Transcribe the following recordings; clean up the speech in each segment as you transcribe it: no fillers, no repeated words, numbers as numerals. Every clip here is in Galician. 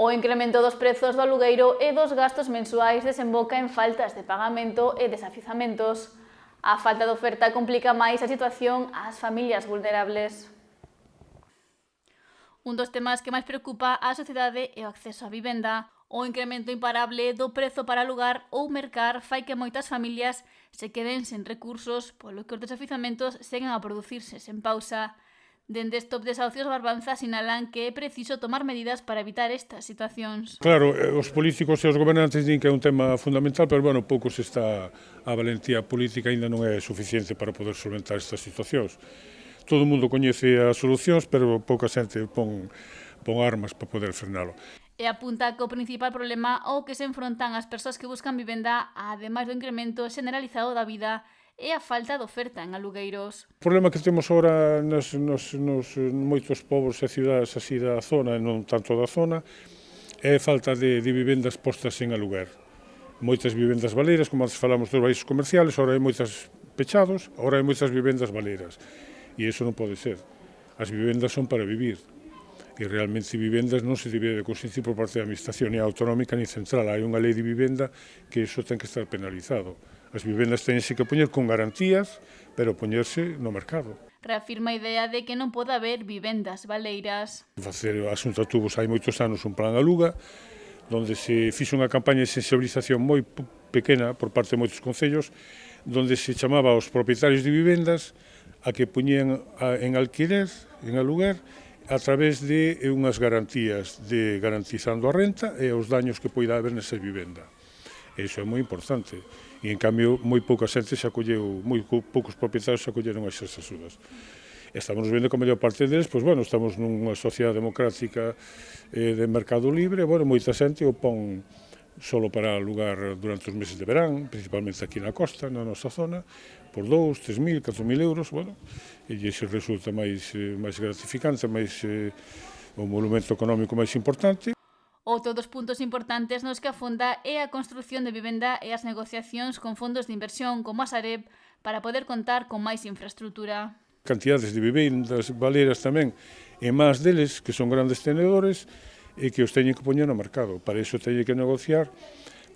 O incremento dos prezos do alugueiro e dos gastos mensuais desemboca en faltas de pagamento e desafiuzamentos. A falta de oferta complica máis a situación ás familias vulnerables. Un dos temas que máis preocupa á sociedade é o acceso á vivenda. O incremento imparable do prezo para alugar ou mercar fai que moitas familias se queden sen recursos, polo que os desafiuzamentos seguen a producirse sen pausa. Dende Stop Desahucios Barbanza sinalan que é preciso tomar medidas para evitar estas situacións. Claro, os políticos e os gobernantes din que é un tema fundamental, pero, bueno, pouco se está a valentía política, aínda non é suficiente para poder solventar estas situacións. Todo o mundo coñece as solucións, pero pouca xente pon armas para poder frenalo. E apunta que o principal problema ao que se enfrontan as persoas que buscan vivenda, ademais do incremento generalizado da vida, é a falta de oferta en alugueiros. O problema que temos agora nos moitos povos e cidades así da zona, e non tanto da zona, é a falta de vivendas postas en aluguer. Moitas vivendas baleiras, como antes falamos dos baixos comerciales, agora hai moitas pechados, agora hai moitas vivendas baleiras. E iso non pode ser. As vivendas son para vivir. E realmente vivendas non se debe de consentir por parte da administración ni autonómica ni central. Hai unha lei de vivenda que iso ten que estar penalizado. As vivendas tenense que poñer con garantías, pero poñerse no mercado. Reafirma a idea de que non pode haber vivendas baleiras. Facer a Xunta tuvo hai moitos anos un plan Aluga, onde se fixo unha campaña de sensibilización moi pequena por parte de moitos concellos, onde se chamaba aos propietarios de vivendas a que poñían en alquiler, en aluguer, a través de unhas garantías de garantizando a renta e os daños que poida haber nesa vivenda. Iso é moi importante. E, en cambio, moi pouca xente se acolleu, moi poucos propietarios se acolleron a esas axudas. Estamos vendo que a maior parte deles, pois, bueno, estamos nunha sociedade democrática de mercado libre, bueno, moita xente o pon solo para alugar durante os meses de verán, principalmente aquí na costa, na nosa zona, por 2, 3.000, 4.000 euros, bueno, e iso resulta máis gratificante, máis o monumento económico máis importante. Outro dos puntos importantes nos que afonda é a construción de vivenda e as negociacións con fondos de inversión como a Sareb para poder contar con máis infraestrutura. Cantidades de vivendas baleiras tamén, e máis deles que son grandes tenedores e que os teñen que poñer no mercado. Para iso teñen que negociar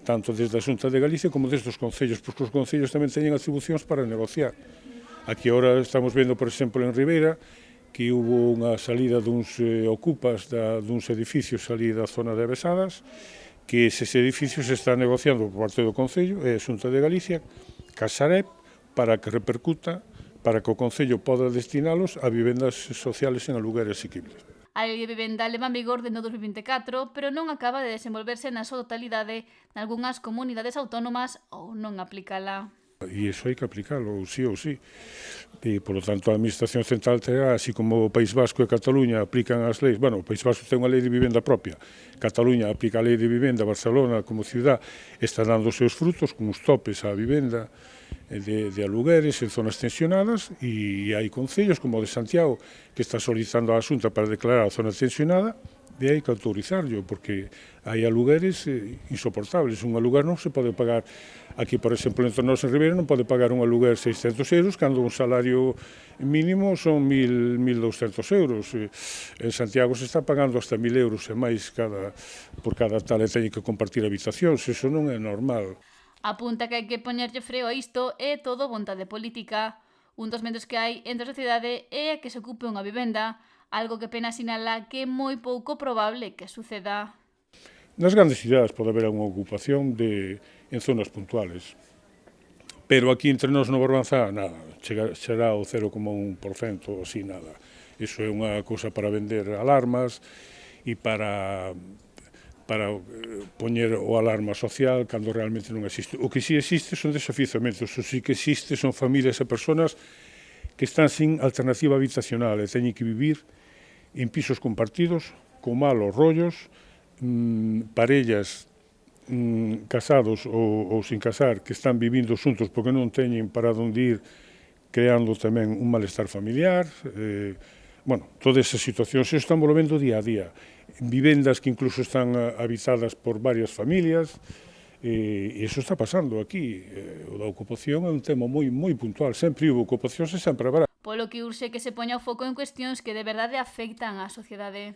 tanto desde a Xunta de Galicia como desde os concellos, porque os concellos tamén teñen atribucións para negociar. Aquí agora estamos vendo, por exemplo, en Ribeira, que hubo unha salida duns ocupas duns edificios ali da zona de Avesadas, que eses edificios se están negociando por parte do Concello e a Xunta de Galicia, ca Sareb, para que repercuta, para que o Concello poda destinalos a vivendas sociales en aluguer asequibles. A lei de vivenda leva en vigor dende 2024, pero non acaba de desenvolverse na súa totalidade nalgunhas comunidades autónomas ou non aplicala. E iso hai que aplicalo, ou sí. E, por lo tanto, a Administración Central terá, así como o País Vasco e Cataluña aplican as leis, bueno, o País Vasco ten unha lei de vivenda propia, Cataluña aplica a lei de vivenda, Barcelona como ciudad está dando os seus frutos con os topes á vivenda de alugueres en zonas tensionadas, e hai concellos como o de Santiago que está solicitando a Xunta para declarar a zona tensionada, e hai que autorizarlo, porque hai alugueres insoportables. Un aluguer non se pode pagar, aquí, por exemplo, entre nós en Ribeira non pode pagar un aluguer 600 euros, cando un salario mínimo son 1.200 euros. En Santiago se está pagando hasta 1.000 euros e máis por cada tal, e teñen que compartir habitacións, iso non é normal. Apunta que hai que poñerlle freo a isto e todo vontade política. Un dos medios que hai entre a sociedade é que se ocupe unha vivenda, algo que Pena sinala que é moi pouco probable que suceda. Nas grandes cidades pode haber unha ocupación en zonas puntuales, pero aquí entre nós no Barbanza nada, será o 0,1% ou así, nada. Iso é unha cousa para vender alarmas e para poñer o alarma social cando realmente non existe. O que sí existe son desafiuzamentos, o sí que existe son familias e persoas que están sin alternativa habitacional e teñen que vivir en pisos compartidos, con malos rollos, parellas casados ou sin casar que están vivindo xuntos porque non teñen para onde ir, creando tamén un malestar familiar. Bueno, todas esas situacións estamos vendo día a día. Vivendas que incluso están habitadas por varias familias, e iso está pasando aquí. O da ocupación é un tema moi puntual, sempre houve ocupacións e sempre haberá. Polo que urxe que se poña o foco en cuestións que de verdade afectan á sociedade.